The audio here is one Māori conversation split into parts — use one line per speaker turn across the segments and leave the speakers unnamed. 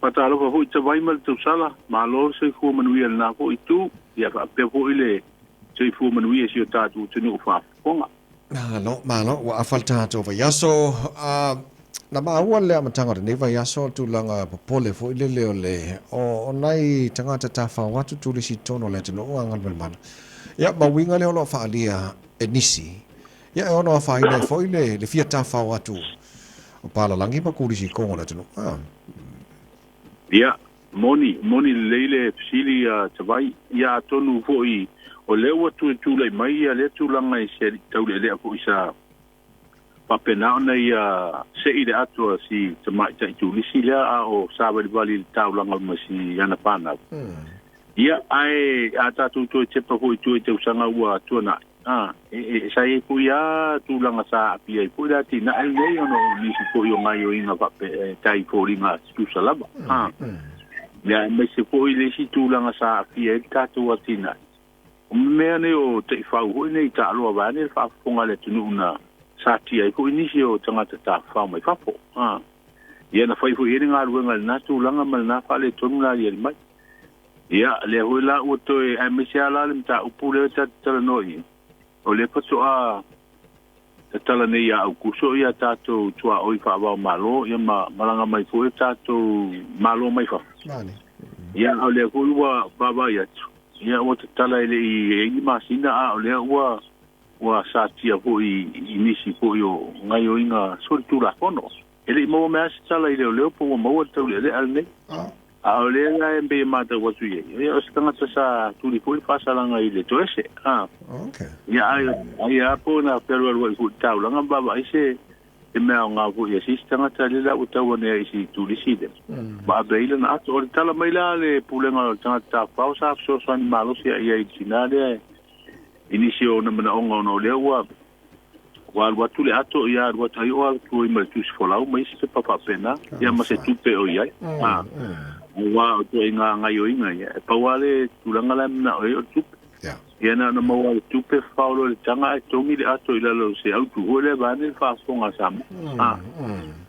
patalo fa fu tawai mal tu sala malo se fu manuia na fu itu ia fa pe fu ile se fu manuia si tatu tunu fa ponga
malo wa afalta to va yaso na maua le matanga ne va yaso tu langa popole fu ile le o nai tanga ta fa watu tu le si tono le tino ngal man ya ba winga le lo fa alia enisi ya ono fa ile fo ile le fia ta fa watu o pala langi pa ku si ko le tino
ya moni leile psili tawai ya tonu fo i o le watu tu le mai le tu langa i se tau le ko isa papena ona ia se ile atu si tamai tai tu lisi la o sabe vali tau langa masi yana pana ia ai ata tu te pa ko tu te usanga ua tu na sai ku ya tu langa sa pia ku da ti na ai ono ni ko yo mai yo ina pa tai ko ringa tu salaba ya me se ko ile si tu langa sa pia ka tu atina me ne o te fa ho nei ta lo va ne fa fonga le tu na sa ti ai ko inisio tanga ta fa mai fa po ia na fai fo ia nga ruenga na tu langa mal na fa le tonu la ia mai ia le hoila o to e amisiala le ta upule ta noi o le paso a tala nei a kuso ia tato tua oi fa va malo ia malanga mai fo tato malo mai fa ia o le kulwa baba ia ia o tala ile i masina a o le wa satia fo i nisi fo yo ngai o inga sortura fono ele mo me tala ile o le po mo to le alne a o le la embe mata wa tu ye o stanga sa tu li fo fa sala ngai le to ese
okay
ya ai po na pero wa ku tau langa baba ise e me nga fu ye sistanga tali la utawa ne isi tu li side ba beila na o tala mai la le pulenga tanga ta pausa so san malo sia ia itinale inisio na mana onga no le wa tu le ato ia wa tai o tu i mal tu folau mai se papa pena ia ma se tu pe o ia wa tu nga yo inga ia pa wale tu langa la na o tu ia na mo wa tu pe faulo le tanga to mi le ato ila lo se au tu ole ba ne fa songa sam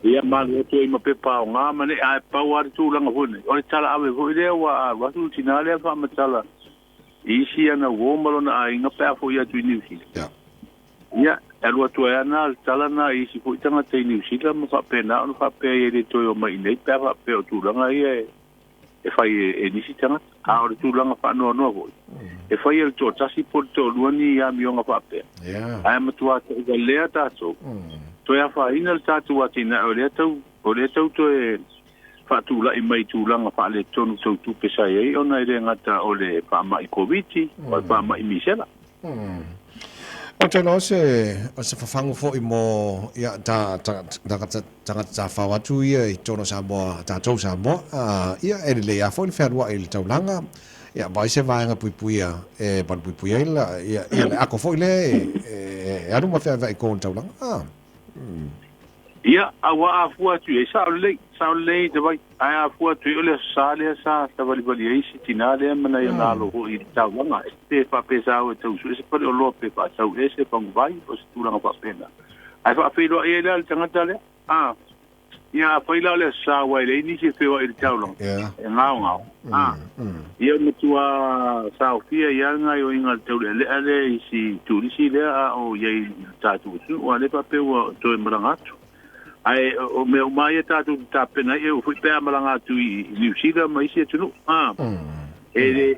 ia ma le tu i ma pe pa nga ma ne a pa wa tu langa hone o tala ave ho ile wa tu tinale fa ma tala isi ana womalo na inga pa fo ia tu ni si ya alwa tu ana tala na isi fo tanga te ni si la mo fa pena no fa pe ele to yo mai nei pa fa pe tu langa ia e fai e ni si tanga a o tu langa fa no vo e fai el to tasi por to luani ya mi nga fa pe ai ma tu ata ga le ata so to ya fa ina ta tu atina o le to to e fa tu la i mai tu langa fa le tonu tu pe sai ai ona ile ngata o le fa mai covid o fa mai misela
o te no se fafango fo i mo ia ta fa watu ia i tono sa mo ta to sa mo ia e le ya fo le fa wa il tau langa ia vai se vai nga puipuia e ban puipuia ia le ako fo le anu ma fa vai ko tau langa
ia awa afua tu e sa le de vai a afua tu le sa ta vali vali isi tinale mana ia ngalo ho i tau langa te fa pesa o tu su se pole o lo pe pa tau ese pang vai o se tu langa pa pena ai fa pelo e le tanga tale ia fa ila le sa wa le ni se fe o i tau langa e ngao ia mutua sa ofia ia nga yo inga tau le isi tu isi le o ye tatu su o le pa pe o to marangatu ai o me mai ta tu ta pena e o fui pe malanga tu i New Zealand mai se tu ele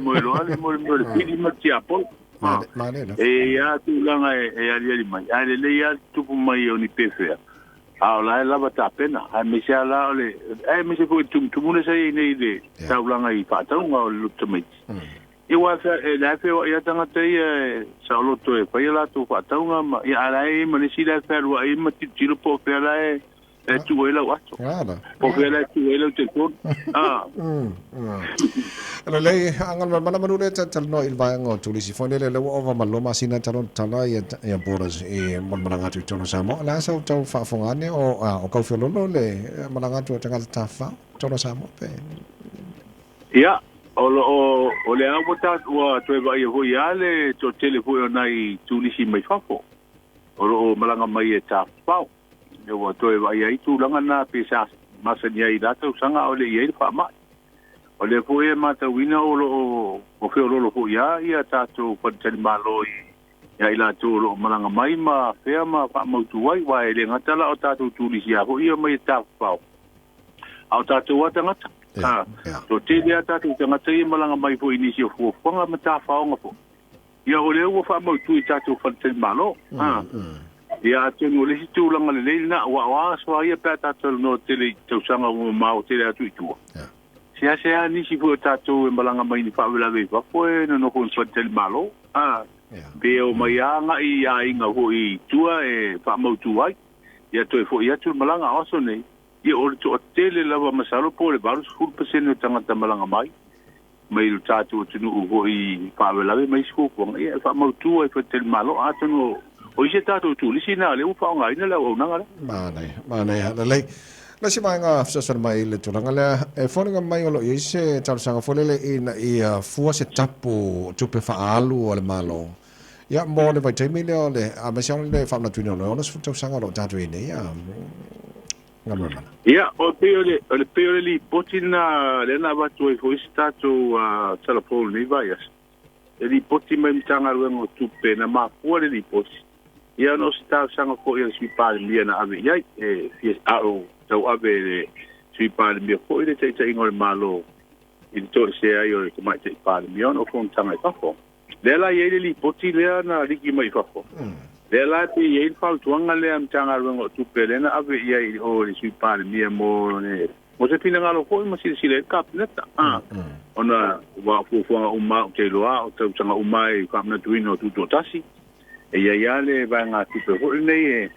mo lo ale mo le pidi mati apol e ya tu langa e ali mai ale le ya tu mai o ni pefe a la la ta pena a me se ala le me se foi tu mo sai nei de ta langa i pa ta ngo lu tamai e wa fa la fe o ya tanga te sa lo to e pa la tu fa ta nga ya ala e mo ni si la fa wa e ma ti tiro po pe la e tu e la wa po pe la tu e la te ko
le angal mana manu le tal no il vai ngo tu li si fone le o va malo masina talon tala ya boras e mon malanga tu tono samo la sa tu fa fongane o ka fe lo le malanga tu tanga ta fa tono samo pe
ya o le au ta wa to va i ho ya le to telefone nai tu li si mai fafo o malanga mai e ta fa e wa toe wa ia itu langa na pesa masania i data sanga o le ia fa ma o le po e mata wina o lo o fe lo po ia tato pa tani malo ia ila to lo malanga mai ma fe ma fa mo tu wai wai le ngatala o tato tu li sia ho ia mai ta fa au tato wa tanga to te dia tato tanga te malanga mai po inisio fo fonga mata fa nga po ia o le o fa mo tu tato fa tani malo ia te no le tu langa le na wa so ia pa tato no te le tu sanga o ma o te le atu tu sia ni si fu tato e malanga mai ni fa vela ve fa po no ko so te malo be o mai anga i inga ho i tua e fa mo tu ai ia to fo ia tu malanga aso nei ia o to tele lava masalo po le barus full percent o tanga malanga mai mai tato tu no ho i fa vela ve mai sku ko ia fa mo tu ai fa te malo ato no o se tato tu li sina le u fa nga ina la o nanga
ma nei la si mai nga sa mai le tu nga le e fo nga mai lo i se tal sanga fo le ina i fu se tapu tu pe fa alu o le malo ia mo le vai te mi le a me siamo le fa na tu no no su tu sanga lo tato ine ia nga mo
ia o peole li potina le na va tu e fo stato telefon ni vai li poti mai tanga ruengo tu pe na ma fu le li poti ia no sta sanga ko ia si pa mi na ave ia e fi tau ave le si pa mi ko ile te ingol malo in to se ai o ko mai te pa mi ono ko tanga pa ko le la ye li poti le na liki mai fa ko le la te ye fa tuanga le am tanga ruengo tu pe le na ave ia o si pa mi mo ne mo se pina ngalo ko mo si le kap neta ona wa fu uma te loa o tau tanga umai ka na tuino tu to tasi e ia le va nga tu pe ho nei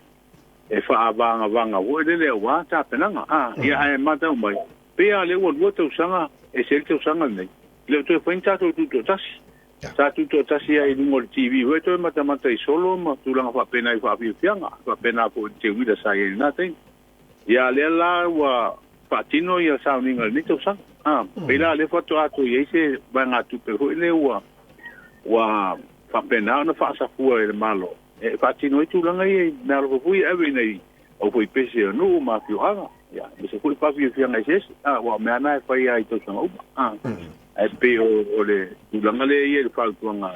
e fa vanga wo le wa ta penanga ia ai mata mai pe ale wo tu sanga e se tu sanga nei le tu pensa tu tasi sa tu tasi ai no TV we to mata i solo ma tu langa fa pena i fa fianga fa pena po te wi da sai na te ia le la wa patino ia sa ninga ni tu sanga pe la le foto atu ye se va nga tu pe ho le wa fa pena na fa sa fu e malo e patino i tu langa i na ro fu e we nei o foi pese no ma fianga ya me se fu fa fianga ses wa me ana fa ia i tu sanga e pe o le tu langa le ia fa tu nga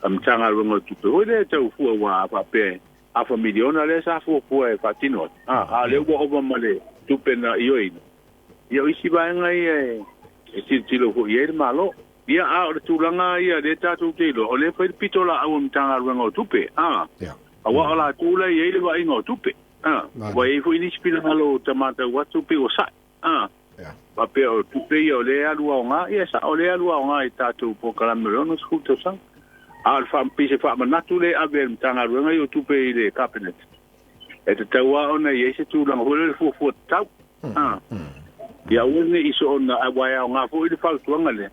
am tanga ro tu pe o le tau fu wa fa pe a familiona le sa fu e patino le wo o ma le tu pe na io isi ba nga e ti lo fu ia malo ia a o tu langa ia de tatu te lo o le fa pitola au mtanga ruengo tupe a wa ala tu le ia le wa ingo tupe wa e fu ini spina halo tamata wa tupe o sa pa pe o tupe ia o le alu o nga ia sa o le alu o nga i tatu po kala melono skuto sa al fa pise fa manatu le ave mtanga ruengo i tupe i le cabinet e te taua ona ia se tu langa ho le fu tau ia wone iso ona wa ia nga fu i le fa tuanga le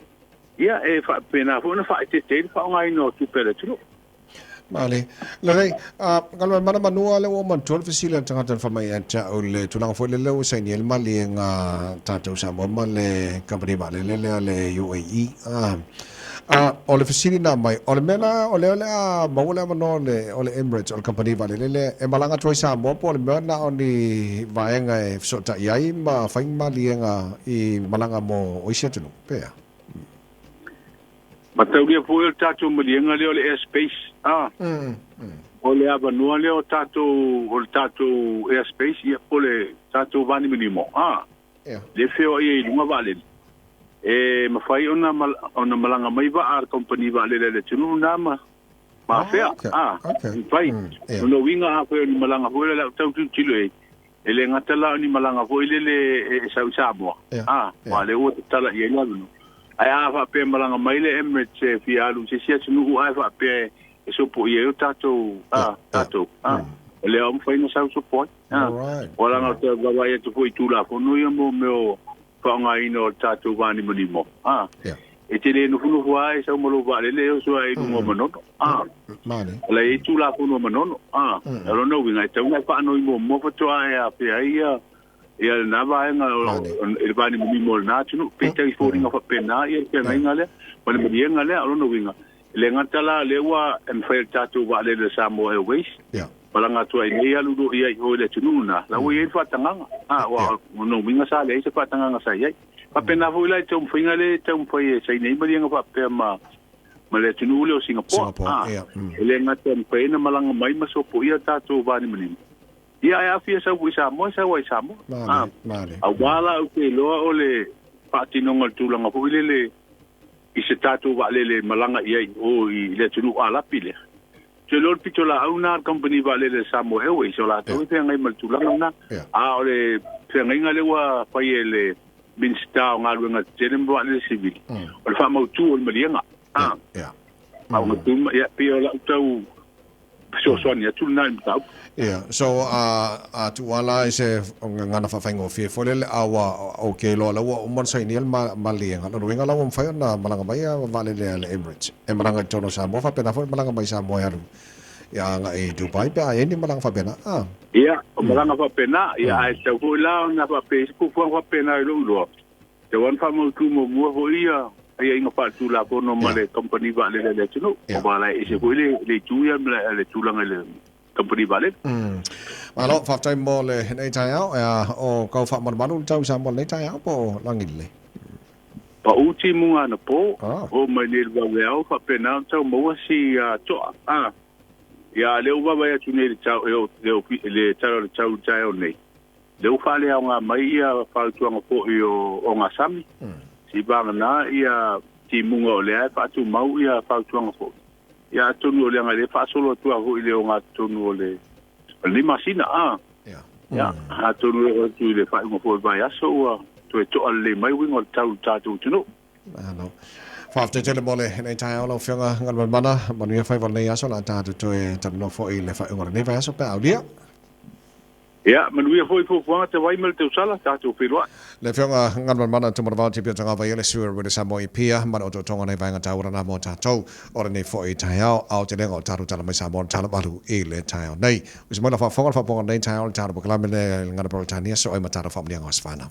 ia e fa pena fo na fa te fa ngai no tu pele tu
male le rei kalau mana manua le o man tol fisila tanga tan fa mai ata o le tu lang fo le le o sai ni el mali nga tato sa mo male company ba le UAE o le fisili na mai o le mena o le maula mano le o le Emirates o le company ba le e malanga troi sa mo po le mena o ni vaenga e so ta ia ma fa mali nga I malanga mo o isia tu pe
Matau dia po el tato malienga le ole airspace ole aba no le o tato airspace ia ole tato vani minimo le feo ia lunga vale e mafai ona malanga mai va ar company va le tunu nama ma fea vai no winga a ko ni malanga ho le tau tu tilo ele ngatala ni malanga ho le sa mo wa le o tala ia no ai fa pe malanga mai le Emirates fi alu se sia tunu ai fa pe so po ia tato le am fa no sa support wala nga te baba ia tu tu la ko no ia mo me fa nga ino tato vani mo e te le no fu ai sa mo lo va le so ai no mo no
mane
le tu la ko no mo no lo no winga te una fa no mo fa to ai a pe ai ia na vai nga il vani mo na tunu pe te fo ringa fa pena ia pe nga le ma le ia nga le alo no winga le ngatala le wa en fail tatu wa le Samoa Airways malanga tu ai nei alu do ia o le tununa la o ia fatanga wa no minga sa le se fatanga sa ia pa pena vo ile te um finga le te um foi sai nei maringa pa pe ma le tunule o Singapore ele ngata um pena malanga mai maso po ia tatu vani mani ia ia fia sa wisa mo sa wisa mo a wala o ke lo o le patino ngol tulanga po ile le i se tatu va le malanga ia o i le tunu ala pile te lor pitola auna company va le Samoa Airways o la to te ngai mal tulanga na a o le te ngai ngale wa pa ile minsta nga luenga telembo le civil o fa mo tu o malianga ma o tu ya pio la tu so sonia tu na ta
so tu wala ise ngana fa faingo fi folele awa okay lo la o mon sai niel malianga lo winga la o fa na malanga mai vale le Emirates e malanga tono sa mo fa pena fo malanga mai sa mo ya nga e Dubai pa e ni malanga fa pena
malanga fa pena ai te ko la na fa Facebook fa pena lo te wan fa mo tu mo ho ia ai inga pa tu la ko no male company vale le tuno o bala ise ko le tu ya le tu langa le company vale
alo fa time mo le nei tai ao o ko fa mo manu tau sa mo nei tai ao po langile
pa uti munga na po o mai le va veo fa pena tau mo si to ya le uva vai tu nei tau le tau nei le ufa le nga mai ia fa tu nga po o nga sami si banga na ia ti munga o le fa tu mau ia fa tu nga po ya tonu le nga le fa solo tu ho ile o nga tonu le masina ya ha tonu o tu le fa mo po vai aso tu to le mai wingo tau tu no
no fa te tele mole nei tai ao lo fionga ngal mana manu ia fa le aso la ta tu e tam no fo ile fa ngor nei vai aso pa audia
manu ia foi fo te vai mel te usala ta tu firwa
le fionga ngal mana tu mo va te pia vai le suer with Samoa pia mana o to tonga nei vai ngata ora na mo ta tau ora nei fo i tai ao te lengo ta tala mai Samoa tala balu e le tai ao nei us mo la fa fonga fa ponga nei tai ao ta ba kala me le ngana Britania so ai mata fa mlianga osfana